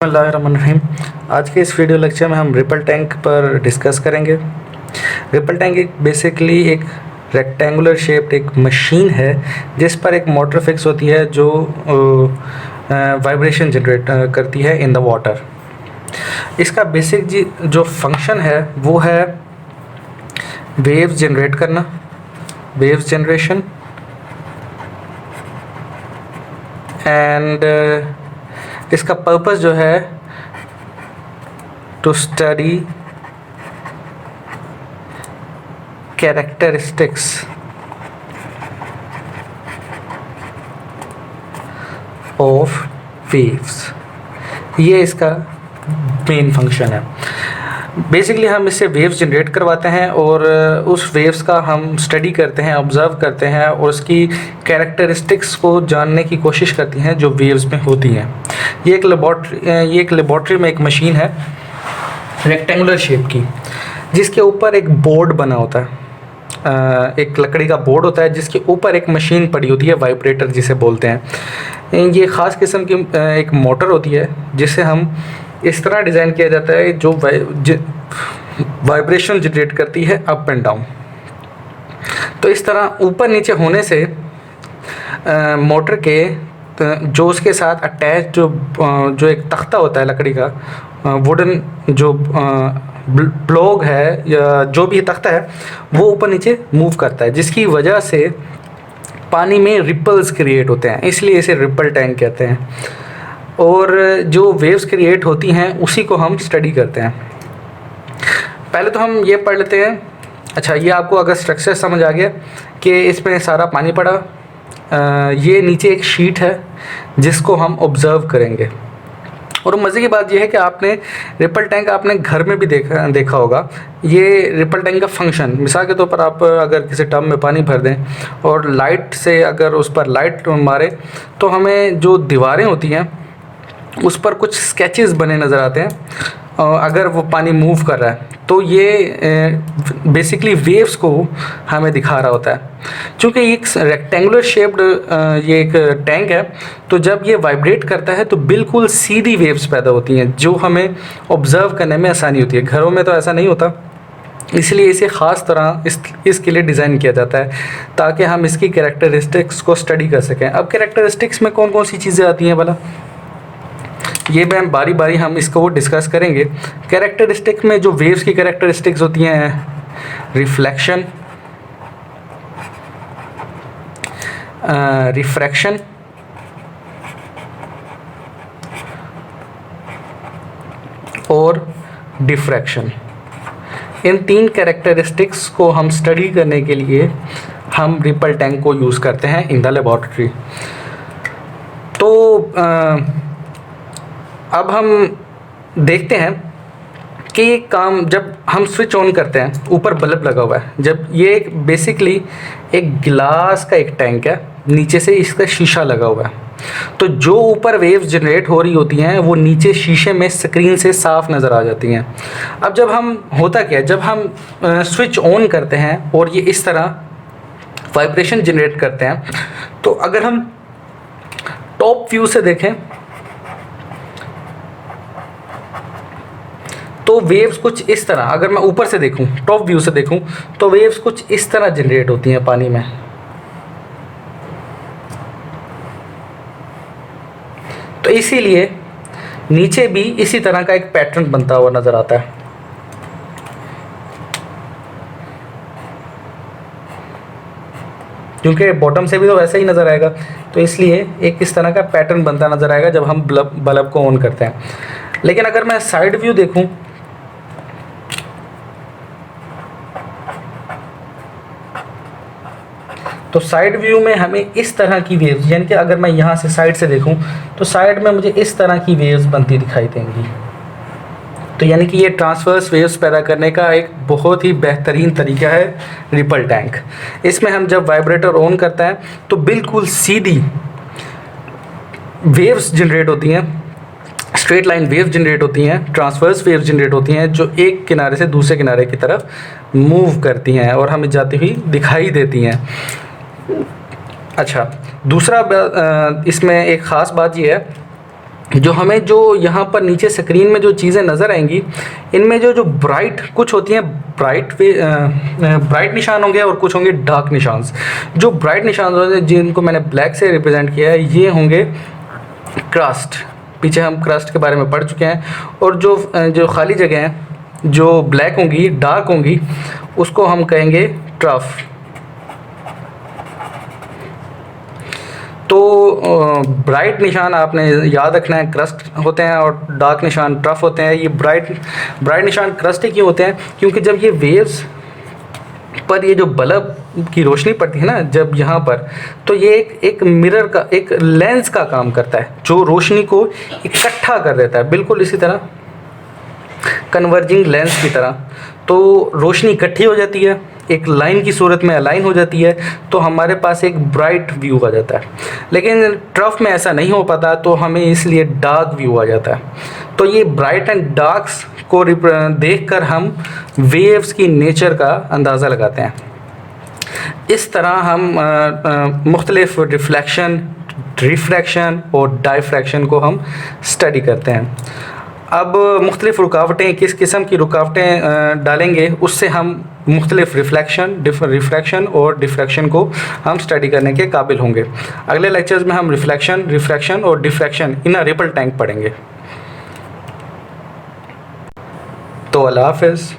बिस्मिल्लाहिर्रहमानिर्रहीम। आज के इस वीडियो लेक्चर में हम रिपल टैंक पर डिस्कस करेंगे। रिपल टैंक एक बेसिकली एक रेक्टेंगुलर शेप्ड एक मशीन है जिस पर एक मोटर फिक्स होती है जो वाइब्रेशन जनरेट करती है इन द वाटर। इसका बेसिक जो फंक्शन है वो है वेव्स जनरेट करना, वेव्स जनरेशन एंड इसका पर्पस जो है to study characteristics of waves. ये इसका मेन फंक्शन है। बेसिकली हम इससे वेव्स जनरेट करवाते हैं और उस वेव्स का हम स्टडी करते हैं, ऑब्ज़र्व करते हैं और उसकी कैरेक्टरिस्टिक्स को जानने की कोशिश करती हैं जो वेव्स में होती हैं। ये एक लेबॉर्ट्री में एक मशीन है रेक्टेंगुलर शेप की जिसके ऊपर एक बोर्ड बना होता है, एक लकड़ी का बोर्ड होता है जिसके ऊपर एक मशीन पड़ी होती है, वाइब्रेटर जिसे बोलते हैं। ये ख़ास किस्म की एक मोटर होती है जिसे हम इस तरह डिज़ाइन किया जाता है जो वाइब्रेशन जनरेट करती है अप एंड डाउन। तो इस तरह ऊपर नीचे होने से मोटर के जो उसके साथ अटैच जो एक तख्ता होता है लकड़ी का, वुडन जो ब्लॉक है या जो भी तख्ता है वो ऊपर नीचे मूव करता है, जिसकी वजह से पानी में रिपल्स क्रिएट होते हैं, इसलिए इसे रिपल टैंक कहते हैं। और जो वेव्स क्रिएट होती हैं उसी को हम स्टडी करते हैं। पहले तो हम ये पढ़ लेते हैं। अच्छा, ये आपको अगर स्ट्रक्चर समझ आ गया कि इसमें सारा पानी पड़ा, ये नीचे एक शीट है जिसको हम ऑब्ज़र्व करेंगे। और मज़े की बात यह है कि आपने रिपल टैंक आपने घर में भी देखा होगा। ये रिपल टैंक का फंक्शन, मिसाल के तौर पर आप अगर किसी टब में पानी भर दें और लाइट से अगर उस पर लाइट मारे तो हमें जो दीवारें होती हैं उस पर कुछ स्केचेस बने नज़र आते हैं अगर वो पानी मूव कर रहा है। तो ये बेसिकली वेव्स को हमें दिखा रहा होता है। चूँकि ये एक रेक्टेंगुलर शेप्ड ये एक टैंक है, तो जब ये वाइब्रेट करता है तो बिल्कुल सीधी वेव्स पैदा होती हैं जो हमें ऑब्ज़र्व करने में आसानी होती है। घरों में तो ऐसा नहीं होता, इसलिए इसे ख़ास तरह इसके लिए डिज़ाइन किया जाता है ताकि हम इसकी कैरेक्टरिस्टिक्स को स्टडी कर सकें। अब कैरेक्टरिस्टिक्स में कौन कौन सी चीज़ें आती हैं भला, ये भी हम बारी बारी हम इसको डिस्कस करेंगे। कैरेक्टरिस्टिक में जो वेव्स की कैरेक्टरिस्टिक्स होती हैं, रिफ्लेक्शन, रिफ्रैक्शन और डिफ्रैक्शन। इन तीन कैरेक्टरिस्टिक्स को हम स्टडी करने के लिए हम रिपल टैंक को यूज़ करते हैं इन द लेबॉर्ट्री। तो अब हम देखते हैं कि ये काम जब हम स्विच ऑन करते हैं, ऊपर बल्ब लगा हुआ है, जब ये एक बेसिकली एक गिलास का एक टैंक है, नीचे से इसका शीशा लगा हुआ है, तो जो ऊपर वेव्स जनरेट हो रही होती हैं वो नीचे शीशे में स्क्रीन से साफ नज़र आ जाती हैं। अब जब हम होता क्या है, जब हम स्विच ऑन करते हैं और ये इस तरह वाइब्रेशन जनरेट करते हैं, तो अगर हम टॉप व्यू से देखें तो वेव्स कुछ इस तरह, अगर मैं ऊपर से देखूं, टॉप व्यू से देखूं, तो वेव्स कुछ इस तरह जनरेट होती हैं पानी में। तो इसीलिए नीचे भी इसी तरह का एक पैटर्न बनता हुआ नज़र आता है। क्योंकि बॉटम से भी तो वैसे ही नज़र आएगा, तो इसलिए एक इस तरह का पैटर्न बनता नज़र आएगा जब हम बल्ब को ऑन करते हैं। लेकिन अगर मैं साइड व्यू देखूं तो साइड व्यू में हमें इस तरह की वेव्स, यानी कि अगर मैं यहाँ से साइड से देखूँ तो साइड में मुझे इस तरह की वेव्स बनती दिखाई देंगी। तो यानी कि ये ट्रांसवर्स वेव्स पैदा करने का एक बहुत ही बेहतरीन तरीका है रिपल टैंक। इसमें हम जब वाइब्रेटर ऑन करते हैं तो बिल्कुल सीधी वेव्स जनरेट होती हैं, स्ट्रेट लाइन वेव जनरेट होती हैं, ट्रांसवर्स वेव जनरेट होती हैं जो एक किनारे से दूसरे किनारे की तरफ मूव करती हैं और हमें जाती हुई दिखाई देती हैं। अच्छा, दूसरा इसमें एक ख़ास बात ये है जो हमें जो यहाँ पर नीचे स्क्रीन में जो चीज़ें नज़र आएंगी, इनमें जो जो ब्राइट कुछ होती हैं, ब्राइट निशान होंगे और कुछ होंगे डार्क निशान। जो ब्राइट निशान होंगे जिनको मैंने ब्लैक से रिप्रेजेंट किया है, ये होंगे क्रस्ट। पीछे हम क्रस्ट के बारे में पढ़ चुके हैं। और जो जो खाली जगह हैं जो ब्लैक होंगी, डार्क होंगी, उसको हम कहेंगे ट्रफ। तो ब्राइट निशान आपने याद रखना है, क्रस्ट होते हैं, और डार्क निशान ट्रफ होते हैं। ये ब्राइट निशान क्रस्ट ही क्यों होते हैं? क्योंकि जब ये वेव्स पर ये जो बल्ब की रोशनी पड़ती है ना जब यहाँ पर, तो ये एक मिरर का, एक लेंस का काम करता है जो रोशनी को इकट्ठा कर देता है, बिल्कुल इसी तरह कन्वर्जिंग लेंस की तरह। तो रोशनी इकट्ठी हो जाती है, एक लाइन की सूरत में अलाइन हो जाती है, तो हमारे पास एक ब्राइट व्यू आ जाता है। लेकिन ट्रफ में ऐसा नहीं हो पाता, तो हमें इसलिए डार्क व्यू आ जाता है। तो ये ब्राइट एंड डार्क्स को देखकर हम वेव्स की नेचर का अंदाज़ा लगाते हैं। इस तरह हम मुख्तलिफ रिफ्रैक्शन और डाइफ्रैक्शन को हम स्टडी करते हैं। अब मुख्तलिफ़ रुकावटें, किस किस्म की रुकावटें डालेंगे, उससे हम मुख्तलिफ़ रिफ्रैक्शन और डिफ्रैक्शन को हम स्टडी करने के काबिल होंगे। अगले लेक्चर्स में हम रिफ्रैक्शन और diffraction in a ripple tank पढ़ेंगे। तो अल्लाह हाफ़िज़।